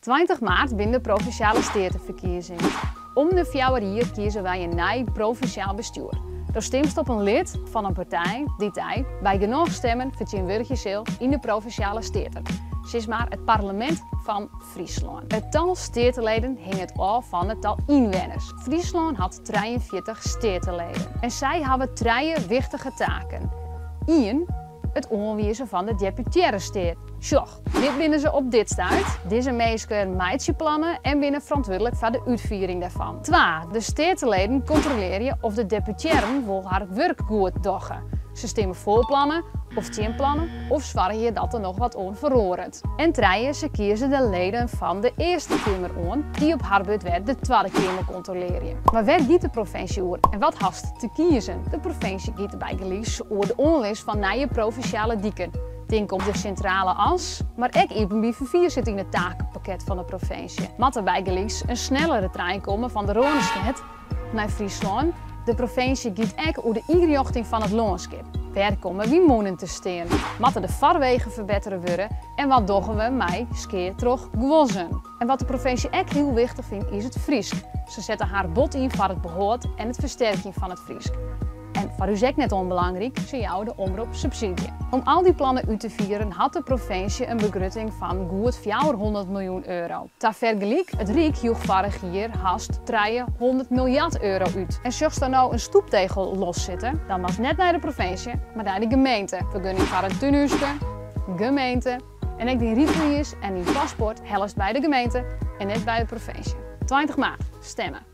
20 maart binnen de Provinciale Statenverkiezingen. Om de 4 jaar kiezen wij een nieuw provinciaal bestuur. Er stemt op een lid van een partij die bij genoeg stemmen vertegenwoordigt zal in de Provinciale Staten. Ze is maar het parlement van Friesland. Het tal statenleden hing het af van het tal inwoners. Friesland had 43 statenleden. En zij hebben 3 wichtige taken. 1. Het onderwijzen van de deputaire staat. Sjoch, dit binnen ze op dit stuit. Deze mensen maken plannen en binnen verantwoordelijk voor de uitvoering daarvan. 2. De statenleden controleren of de deputairen wel haar werk goed doen. Ze stemmen voor plannen of tegen plannen of zwaren je dat er nog wat onverroerend. En 3. Ze kiezen de leden van de Eerste Kamer aan die op haar beurt weer de Tweede Kamer controleren. Maar waar gaat de provincie over en wat hast te kiezen? De provincie gaat bij gelijks over de onlist van nieuwe provinciale dieken. Denk op de centrale as, maar ook even bij zit in het takenpakket van de provincie. Mat er bij gelijks een snellere trein komen van de Ronestad naar Friesland. De provincie gaat ook over de inrichting van het landschap. Waar komen we wonen te staan? Matten de vaarwegen verbeteren worden en wat doen we met skeer terug gewonnen? En wat de provincie ook heel wichtig vindt is het Friesk. Ze zetten haar bod in voor het behoort en het versterking van het Friesk. En voor u is ook net onbelangrijk, ze jou de omroep subsidie. Om al die plannen uit te vieren had de provincie een begroting van goed 400 miljoen euro. Ter vergelijk, het Rijk joeg vorig jaar haast 300 miljard euro uit. En zocht er nou een stoeptegel loszitten, dan was net naar de provincie, maar naar de gemeente. Vergunning voor het tuinhuisje, gemeente. En ik die rietliers en die paspoort helst bij de gemeente en net bij de provincie. 20 maart, stemmen.